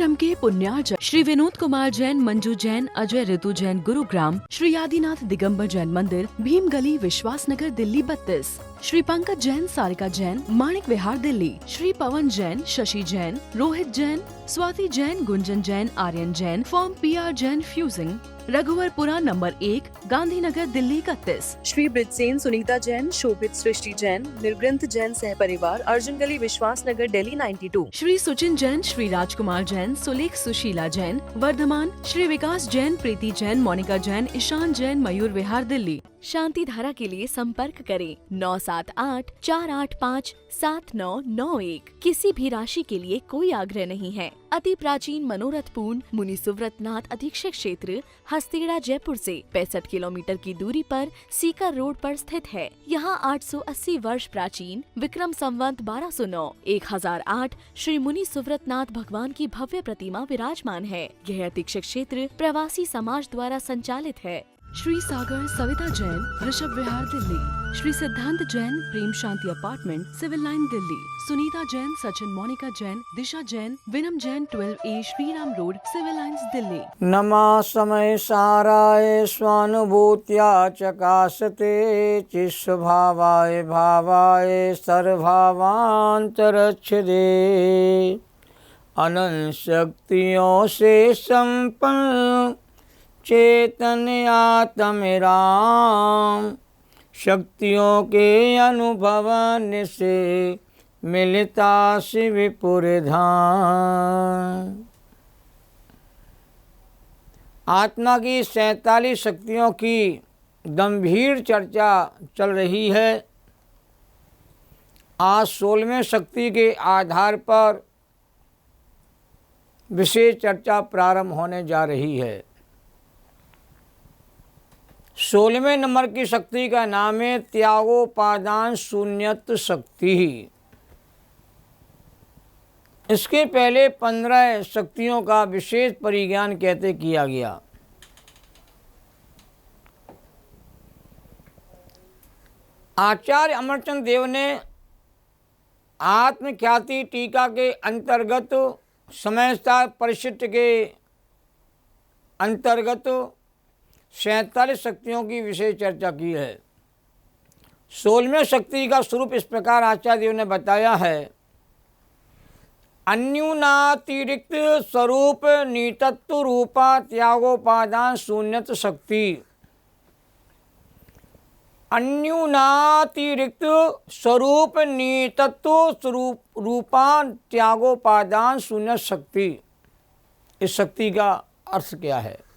कार्यक्रम के पुण्यार्चक श्री विनोद कुमार जैन, मंजू जैन, अजय ऋतु जैन गुरुग्राम, श्री आदिनाथ दिगंबर जैन मंदिर, भीम गली, विश्वास नगर, दिल्ली 32, श्री पंकज जैन, सारिका जैन, माणिक विहार, दिल्ली, श्री पवन जैन, शशि जैन, रोहित जैन, स्वाति जैन, गुंजन जैन, आर्यन जैन, फॉर्म PR जैन फ्यूजिंग, रघुवरपुरा नंबर 1, गांधीनगर, दिल्ली 31, श्री ब्रिजसेन, सुनीता जैन, शोभित, सृष्टि जैन, निर्ग्रंथ जैन सह परिवार, अर्जुन गली, विश्वास नगर, दिल्ली 92, श्री सुचिन जैन, श्री राजकुमार जैन, सुलेख, सुशीला जैन, वर्धमान, श्री विकास जैन, प्रीति जैन, मोनिका जैन, ईशान जैन, मयूर विहार, दिल्ली। शांति धारा के लिए संपर्क करें 9784857991। किसी भी राशि के लिए कोई आग्रह नहीं है। अति प्राचीन मनोरथपूर्ण मुनि सुव्रतनाथ अधीक्षक क्षेत्र हस्तेड़ा जयपुर से 65 किलोमीटर की दूरी पर सीकर रोड पर स्थित है। यहाँ 880 वर्ष प्राचीन विक्रम संवत 1209 1008 श्री मुनि सुव्रतनाथ भगवान की भव्य प्रतिमा विराजमान है। यह अधीक्षक क्षेत्र प्रवासी समाज द्वारा संचालित है। श्री सागर सविता जैन, ऋषभ विहार, Delhi, Shri Siddhant Jain, Prem Shanti apartment, civil line, Delhi, Sunita Jain, Sachin, Monika Jain, Disha Jain, Vinam Jain, 12A Shriram road, civil lines, Delhi. नमः समय साराय स्वानुभूत्या चकाशते चिस्वभावाय भावाय सर्वभावांतरच्छदे अनंत शक्तियों से संपन्न चैतन्य आत्मेराम शक्तियों के अनुभवन से मिलता शिवपुर धाम। आत्मा की 47 शक्तियों की गंभीर चर्चा चल रही है। आज 16वें शक्ति के आधार पर विशेष चर्चा प्रारंभ होने जा रही है। 16वें नंबर की शक्ति का नाम है त्यागोपादान शून्यत्व शक्ति। इसके पहले 15 शक्तियों का विशेष परिज्ञान कहते किया गया। आचार्य अमरचंद देव ने आत्मख्याति टीका के अंतर्गत समयस्था परिशिष्ट के अंतर्गत 47 शक्तियों की विशेष चर्चा की है। 16वें शक्ति का स्वरूप इस प्रकार आचार्य देव ने बताया है। अन्यूनातिरिक्त स्वरूप नितत्व रूपा त्यागोपादान शून्यत्व शक्ति। अन्यूनातिरिक्त स्वरूप नितत्व रूपा त्यागोपादान शून्य शक्ति। इस शक्ति का अर्थ क्या है?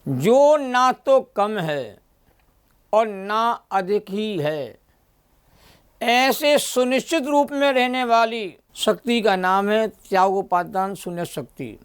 जो ना तो कम है और ना अधिक ही है, ऐसे सुनिश्चित रूप में रहने वाली शक्ति का नाम है त्यागोपादान शून्य शक्ति।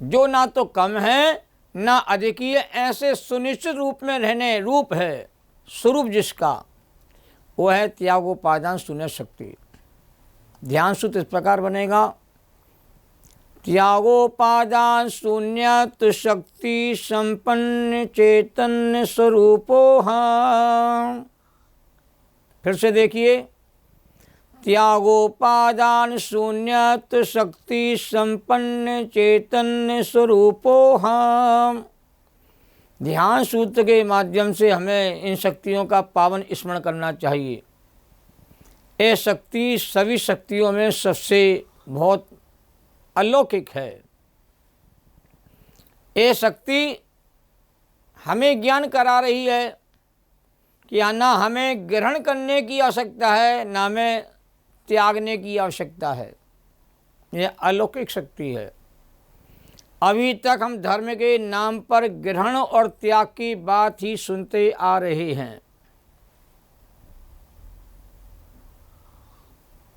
जो ना तो कम है ना अधिक ही है, ऐसे सुनिश्चित रूप में रहने रूप है, स्वरूप जिसका, वो है त्यागोपादान शून्य शक्ति। ध्यान सूत्र इस प्रकार बनेगा। त्यागोपादान शून्यत्व शक्ति संपन्न चैतन्य स्वरूपो हम। फिर से देखिए, त्यागोपादान शून्यत्व शक्ति संपन्न चैतन्य स्वरूपो हम। ध्यान सूत्र के माध्यम से हमें इन शक्तियों का पावन स्मरण करना चाहिए। ये शक्ति सभी शक्तियों में सबसे बहुत अलौकिक है। ये शक्ति हमें ज्ञान करा रही है कि ना हमें ग्रहण करने की आवश्यकता है, ना हमें त्यागने की आवश्यकता है। यह अलौकिक शक्ति है। अभी तक हम धर्म के नाम पर ग्रहण और त्याग की बात ही सुनते आ रहे हैं।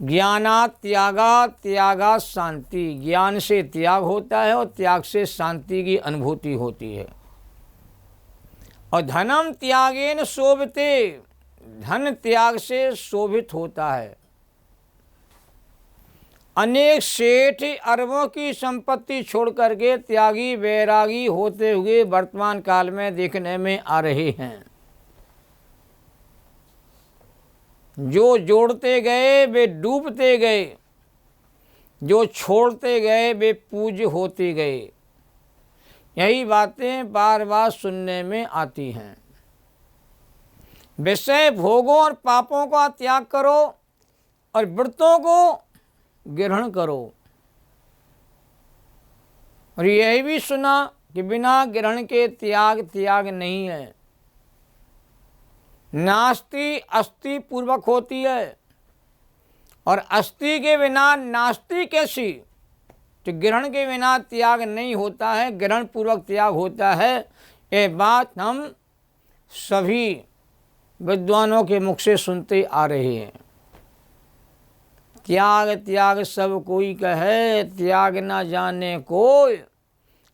ज्ञानात् त्यागात् त्यागात् शांति। ज्ञान से त्याग होता है और त्याग से शांति की अनुभूति होती है। और धनम त्यागेन शोभते। धन त्याग से शोभित होता है। अनेक सेठ अरबों की संपत्ति छोड़ करके त्यागी वैरागी होते हुए वर्तमान काल में देखने में आ रहे हैं। जो जोड़ते गए वे डूबते गए। जो छोड़ते गए वे पूज्य होते गए। यही बातें बार बार सुनने में आती हैं। विषय भोगों और पापों का त्याग करो और व्रतों को ग्रहण करो। और यही भी सुना कि बिना ग्रहण के त्याग नहीं है। नास्ति अस्ति पूर्वक होती है और अस्ति के बिना नास्ति कैसी। तो ग्रहण के बिना त्याग नहीं होता है, ग्रहण पूर्वक त्याग होता है। ये बात हम सभी विद्वानों के मुख से सुनते आ रहे हैं। त्याग त्याग सब कोई कहे, त्याग ना जाने कोई,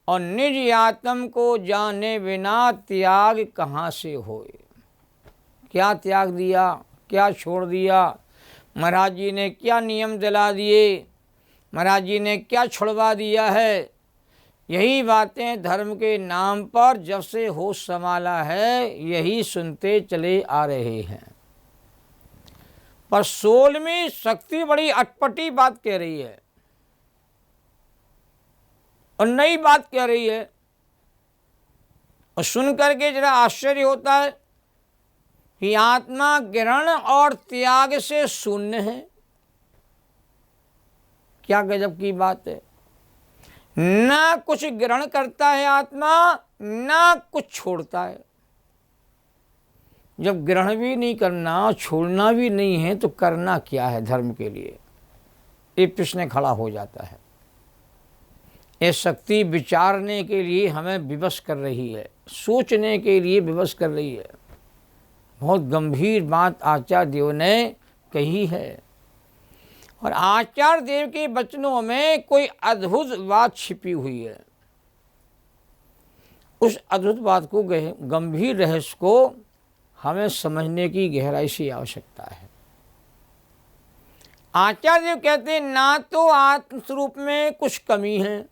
और निज आत्म को जाने बिना त्याग कहाँ से होए। क्या त्याग दिया, क्या छोड़ दिया, महाराज जी ने क्या नियम दिला दिए, महाराज जी ने क्या छुड़वा दिया है। यही बातें धर्म के नाम पर जब से होश संभाला है यही सुनते चले आ रहे हैं। पर 16वीं शक्ति बड़ी अटपटी बात कह रही है और नई बात कह रही है, और सुन करके जरा आश्चर्य होता है कि आत्मा ग्रहण और त्याग से शून्य है। क्या गजब की बात है। ना कुछ ग्रहण करता है आत्मा, ना कुछ छोड़ता है। जब ग्रहण भी नहीं करना, छोड़ना भी नहीं है, तो करना क्या है धर्म के लिए। ये प्रश्न खड़ा हो जाता है। ये शक्ति विचारने के लिए हमें विवश कर रही है, सोचने के लिए विवश कर रही है। बहुत गंभीर बात आचार्य देव ने कही है, और आचार्य देव के वचनों में कोई अद्भुत बात छिपी हुई है। उस अद्भुत बात को, गंभीर रहस्य को हमें समझने की गहराई से आवश्यकता है। आचार्य देव कहते हैं ना तो आत्मस्वरूप में कुछ कमी है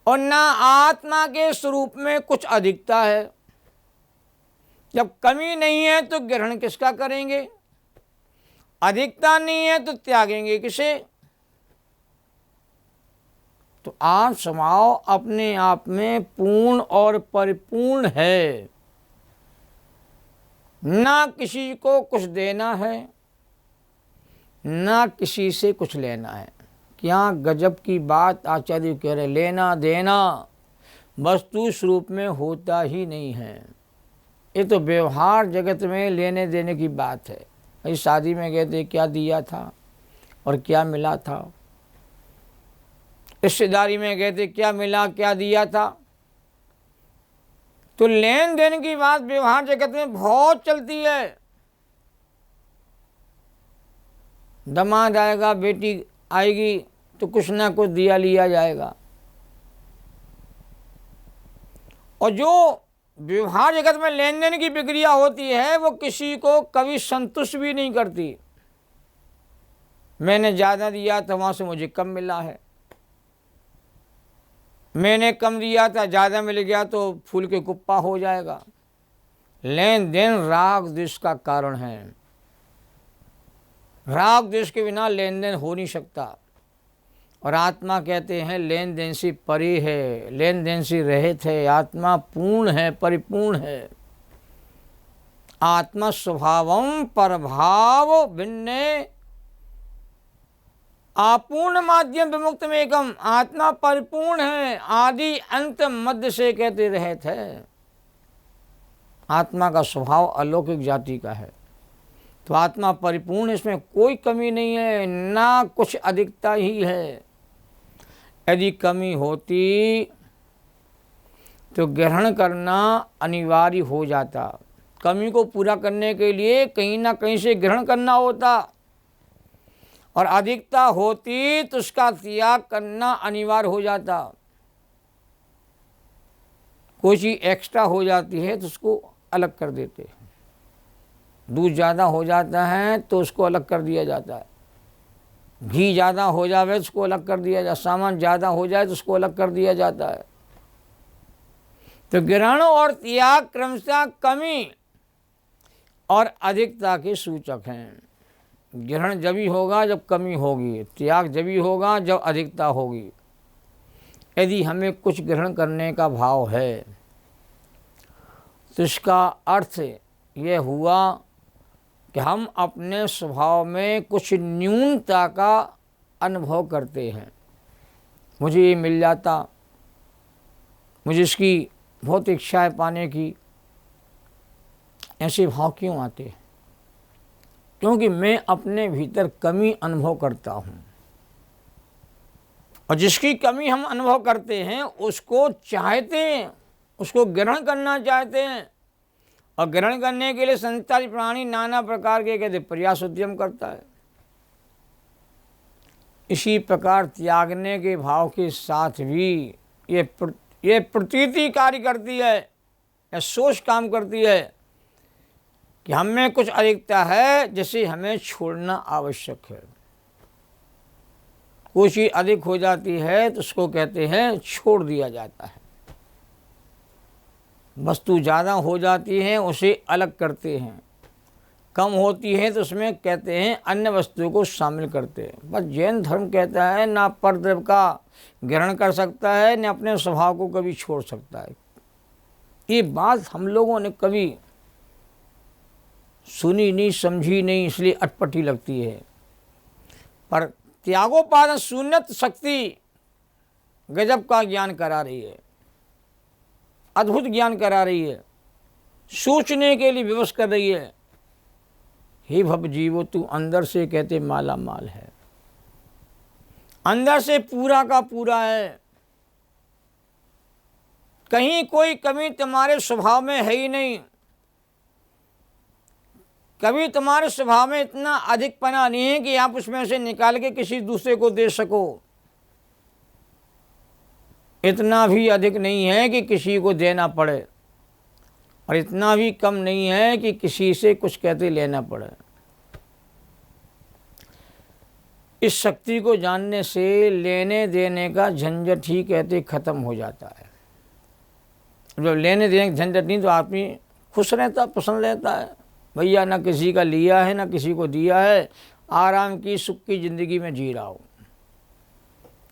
और ना आत्मा के स्वरूप में कुछ अधिकता है। जब कमी नहीं है तो ग्रहण किसका करेंगे, अधिकता नहीं है तो त्यागेंगे किसे। तो आप समाओ अपने आप में पूर्ण और परिपूर्ण है, ना किसी को कुछ देना है ना किसी से कुछ लेना है। क्या गजब की बात आचार्य कह रहे। लेना देना वस्तु स्वरूप में होता ही नहीं है। ये तो व्यवहार जगत में लेने देने की बात है। इस शादी में कहते क्या दिया था और क्या मिला था, रिश्तेदारी में कहते क्या मिला क्या दिया था। तो लेन देन की बात व्यवहार जगत में बहुत चलती है। दामाद आएगा, बेटी आएगी तो कुछ ना कुछ दिया लिया जाएगा। और जो व्यवहार जगत में लेन देन की प्रक्रिया होती है वो किसी को कभी संतुष्ट भी नहीं करती। मैंने ज़्यादा दिया तो वहाँ से मुझे कम मिला है, मैंने कम दिया था ज़्यादा मिल गया तो फूल के कुप्पा हो जाएगा। लेन देन राग द्वेष का कारण है। राग द्वेष के बिना लेन देन हो नहीं सकता। और आत्मा कहते हैं लेन देन से परे है, लेन देन से रहित है। आत्मा पूर्ण है, परिपूर्ण है। आत्मा स्वभावम परभाव भिन्ने अपूर्ण माध्यम विमुक्त में एकम। आत्मा परिपूर्ण है, आदि अंत मध्य से कहते रहित है। आत्मा का स्वभाव अलौकिक जाति का है। तो आत्मा परिपूर्ण, इसमें कोई कमी नहीं है, ना कुछ अधिकता ही है। यदि कमी होती तो ग्रहण करना अनिवार्य हो जाता। कमी को पूरा करने के लिए कहीं ना कहीं से ग्रहण करना होता, और अधिकता होती तो उसका त्याग करना अनिवार्य हो जाता। कोई चीज़ एक्स्ट्रा हो जाती है तो उसको अलग कर देते हैं। दूध ज़्यादा हो जाता है तो उसको अलग कर दिया जाता है। घी ज़्यादा हो जाए तो उसको अलग कर दिया जाए, सामान ज़्यादा हो जाए तो उसको अलग कर दिया जाता है। तो ग्रहण और त्याग क्रमशः कमी और अधिकता के सूचक हैं। ग्रहण जब ही होगा जब कमी होगी, त्याग जब ही होगा जब अधिकता होगी। यदि हमें कुछ ग्रहण करने का भाव है तो इसका अर्थ यह हुआ कि हम अपने स्वभाव में कुछ न्यूनता का अनुभव करते हैं। मुझे ये मिल जाता, मुझे इसकी बहुत इच्छा है पाने की, ऐसे भाव क्यों आते हैं? क्योंकि मैं अपने भीतर कमी अनुभव करता हूँ, और जिसकी कमी हम अनुभव करते हैं उसको चाहते हैं, उसको ग्रहण करना चाहते हैं, और ग्रहण करने के लिए संसारी प्राणी नाना प्रकार के कहते प्रयास उद्यम करता है। इसी प्रकार त्यागने के भाव के साथ भी ये प्रतीति कार्य करती है, या सोच काम करती है कि हम में कुछ अधिकता है जिसे हमें छोड़ना आवश्यक है। कोई चीज़ अधिक हो जाती है तो उसको कहते हैं छोड़ दिया जाता है। वस्तु ज़्यादा हो जाती है उसे अलग करते हैं, कम होती है तो उसमें कहते हैं अन्य वस्तुओं को शामिल करते हैं। बस जैन धर्म कहता है ना परद्रव्य का ग्रहण कर सकता है, न अपने स्वभाव को कभी छोड़ सकता है। ये बात हम लोगों ने कभी सुनी नहीं, समझी नहीं, इसलिए अटपटी लगती है। पर त्यागोपादन शून्यत शक्ति गजब का ज्ञान करा रही है, अद्भुत ज्ञान करा रही है, सोचने के लिए विवश कर रही है। हे भव जीवो, तू अंदर से कहते माला माल है, अंदर से पूरा का पूरा है, कहीं कोई कमी तुम्हारे स्वभाव में है ही नहीं। कभी तुम्हारे स्वभाव में इतना अधिकपना नहीं है कि आप उसमें से निकाल के किसी दूसरे को दे सको, इतना भी अधिक नहीं है कि किसी को देना पड़े, और इतना भी कम नहीं है कि किसी से कुछ कहते लेना पड़े। इस शक्ति को जानने से लेने देने का झंझट ही कहते खत्म हो जाता है। जब लेने देने का झंझट नहीं तो आदमी खुश रहता, प्रसन्न रहता है। भैया ना किसी का लिया है ना किसी को दिया है, आराम की सुख की ज़िंदगी में जी रहा हूँ।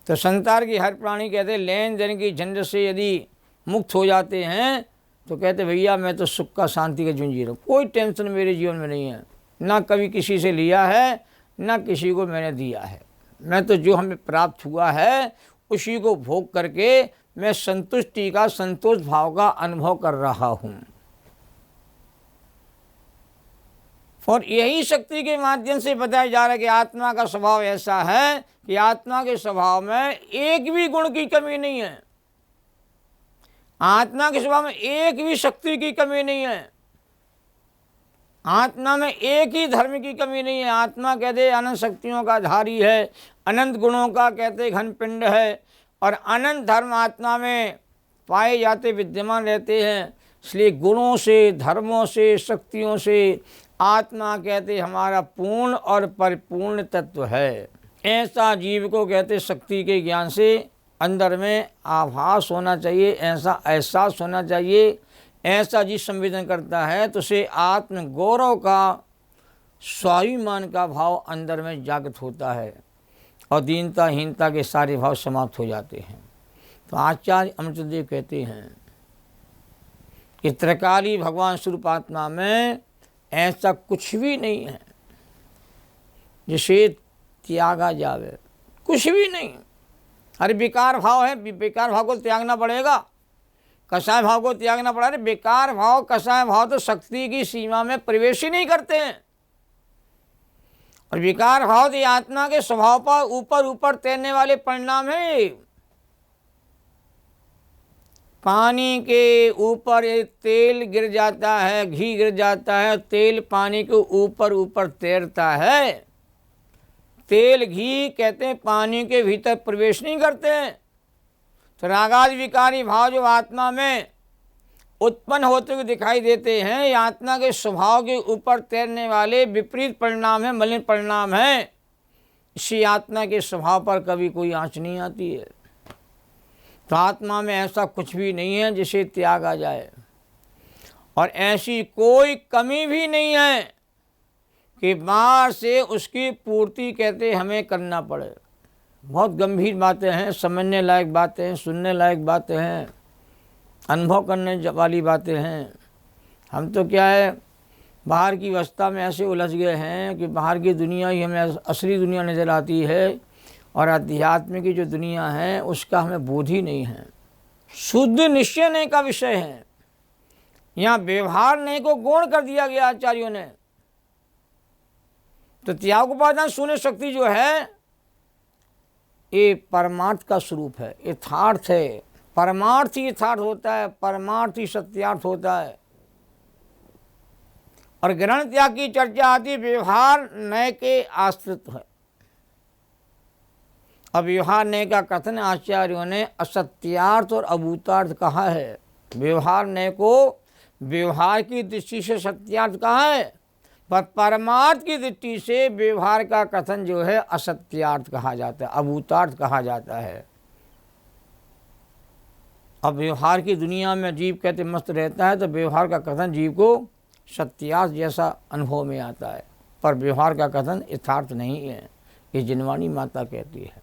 तो संसार की हर प्राणी कहते लेन देन की झंझट से यदि मुक्त हो जाते हैं तो कहते भैया मैं तो सुख का शांति का जीवन जी रहा हूँ, कोई टेंशन मेरे जीवन में नहीं है, ना कभी किसी से लिया है ना किसी को मैंने दिया है। मैं तो जो हमें प्राप्त हुआ है उसी को भोग करके मैं संतुष्टि का, संतोष भाव का अनुभव कर रहा हूँ। और यही शक्ति के माध्यम से बताया जा रहा है कि आत्मा का स्वभाव ऐसा है कि आत्मा के स्वभाव में एक भी गुण की कमी नहीं है, आत्मा के स्वभाव में एक भी शक्ति की कमी नहीं है, आत्मा में एक ही धर्म की कमी नहीं है। आत्मा कहते अनंत शक्तियों का धारी है, अनंत गुणों का कहते घन पिंड है, और अनंत धर्म आत्मा में पाए जाते, विद्यमान रहते हैं। इसलिए गुणों से, धर्मों से, शक्तियों से आत्मा कहते हमारा पूर्ण और परिपूर्ण तत्व है। ऐसा जीव को कहते शक्ति के ज्ञान से अंदर में आभास होना चाहिए, ऐसा एहसास होना चाहिए। ऐसा जीव संवेदन करता है तो उसे आत्म गौरव का, स्वाभिमान का भाव अंदर में जागृत होता है, और दीनता हीनता के सारे भाव समाप्त हो जाते हैं। तो आचार्य अमृतदेव कहते हैं कि त्रिकाली भगवान स्वरूप आत्मा में ऐसा कुछ भी नहीं है जिसे त्यागा जावे, कुछ भी नहीं। अरे बेकार भाव है, बेकार भाव को त्यागना पड़ेगा, कसाय भाव को त्यागना पड़ा। अरे बेकार भाव, कसाय भाव तो शक्ति की सीमा में प्रवेश ही नहीं करते हैं, और विकार भाव तो आत्मा के स्वभाव पर ऊपर ऊपर तैरने वाले परिणाम है। पानी के ऊपर तेल गिर जाता है, घी गिर जाता है, तेल पानी के ऊपर ऊपर तैरता है। तेल घी कहते हैं पानी के भीतर प्रवेश नहीं करते हैं। तो रागादि विकारी भाव जो आत्मा में उत्पन्न होते हुए दिखाई देते हैं, ये आत्मा के स्वभाव के ऊपर तैरने वाले विपरीत परिणाम है, मलिन परिणाम है। इसी आत्मा के स्वभाव पर कभी कोई आँच नहीं आती है। तो आत्मा में ऐसा कुछ भी नहीं है जिसे त्याग आ जाए, और ऐसी कोई कमी भी नहीं है कि बाहर से उसकी पूर्ति कहते हमें करना पड़े। बहुत गंभीर बातें हैं, समझने लायक बातें हैं, सुनने लायक बातें हैं, अनुभव करने वाली बातें हैं। हम तो क्या है, बाहर की अवस्था में ऐसे उलझ गए हैं कि बाहर की दुनिया ही हमें असली दुनिया नज़र आती है और अध्यात्म की जो दुनिया है उसका हमें बोध ही नहीं है। शुद्ध निश्चय नहीं का विषय है। यहाँ व्यवहार नहीं को गौण कर दिया गया आचार्यों ने। तो त्याग उपादान शून्य शक्ति जो है ये परमार्थ का स्वरूप है, यथार्थ है। परमार्थ ही यथार्थ होता है, परमार्थ ही सत्यार्थ होता है। और ग्रहण त्याग की चर्चा आती व्यवहार नय के आश्रित है। अब व्यवहार नय का कथन आचार्यों ने असत्यार्थ और अभूतार्थ कहा है। व्यवहार नय को व्यवहार की दृष्टि से सत्यार्थ कहा है, पर परमार्थ की दृष्टि से व्यवहार का कथन जो है असत्यार्थ कहा जाता है, अभूतार्थ कहा जाता है। अब व्यवहार की दुनिया में जीव कहते मस्त रहता है तो व्यवहार का कथन जीव को सत्यार्थ जैसा अनुभव में आता है, पर व्यवहार का कथन यथार्थ नहीं है, ये जिनवाणी माता कहती है।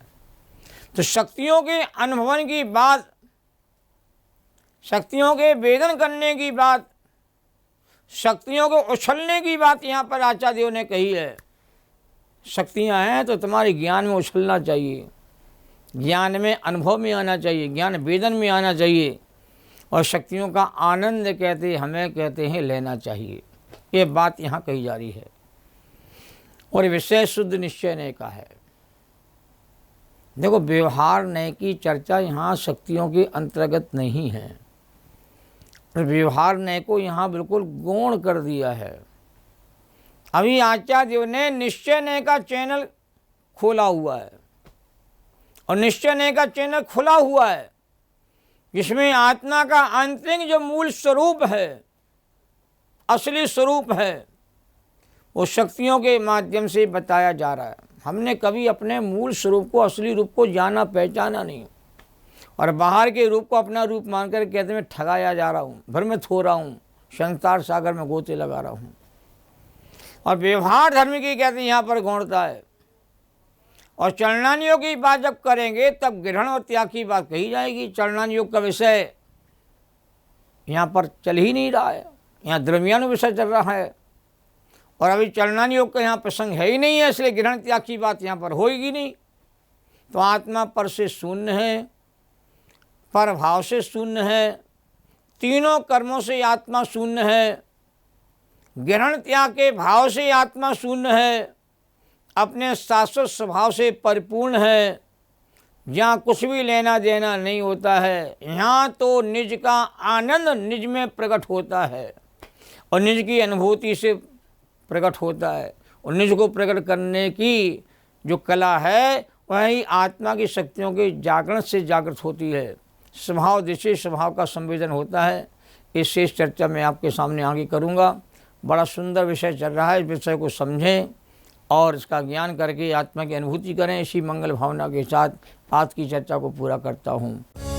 तो शक्तियों के अनुभवन की बात, शक्तियों के वेदन करने की बात, शक्तियों को उछलने की बात यहाँ पर आचार्यों ने कही है। शक्तियाँ हैं तो तुम्हारे ज्ञान में उछलना चाहिए, ज्ञान में अनुभव में आना चाहिए, ज्ञान वेदन में आना चाहिए, और शक्तियों का आनंद कहते हैं लेना चाहिए। ये बात यहाँ कही जा रही है। और विषय शुद्ध निश्चय नय का है। देखो, व्यवहार नय की चर्चा यहाँ शक्तियों के अंतर्गत नहीं है। व्यवहार नय को यहाँ बिल्कुल गौण कर दिया है। अभी आचार्यों ने निश्चय नय का चैनल खोला हुआ है, और निश्चय नय का चैनल खुला हुआ है जिसमें आत्मा का आंतरिक जो मूल स्वरूप है, असली स्वरूप है, वो शक्तियों के माध्यम से बताया जा रहा है। हमने कभी अपने मूल स्वरूप को, असली रूप को जाना पहचाना नहीं, और बाहर के रूप को अपना रूप मानकर कहते मैं ठगाया जा रहा हूँ, भ्रमित हो रहा हूँ, संसार सागर में गोते लगा रहा हूँ। और व्यवहार धर्म की कहते हैं यहाँ पर गौणता है। और चलनान योग की बात जब करेंगे तब ग्रहण और त्याग की बात कही जाएगी। चलनान योग का विषय यहाँ पर चल ही नहीं रहा है, यहाँ द्रव्यानु विषय चल रहा है, और अभी चलनान योग का यहाँ प्रसंग है ही नहीं है, इसलिए ग्रहण त्याग की बात यहाँ पर होगी नहीं। तो आत्मा पर से शून्य है, पर भाव से शून्य है, तीनों कर्मों से आत्मा शून्य है, ग्रहण त्याग के भाव से आत्मा शून्य है, अपने शाश्वत स्वभाव से परिपूर्ण है, जहाँ कुछ भी लेना देना नहीं होता है। यहाँ तो निज का आनंद निज में प्रकट होता है, और निज की अनुभूति से प्रकट होता है, और निज को प्रकट करने की जो कला है वही आत्मा की शक्तियों के जागरण से जागृत होती है। स्वभाव दृष्टि स्वभाव का संवेदन होता है। इस शेष चर्चा मैं आपके सामने आगे करूँगा। बड़ा सुंदर विषय चल रहा है, इस विषय को समझें और इसका ज्ञान करके आत्मा की अनुभूति करें। इसी मंगल भावना के साथ आज की चर्चा को पूरा करता हूँ।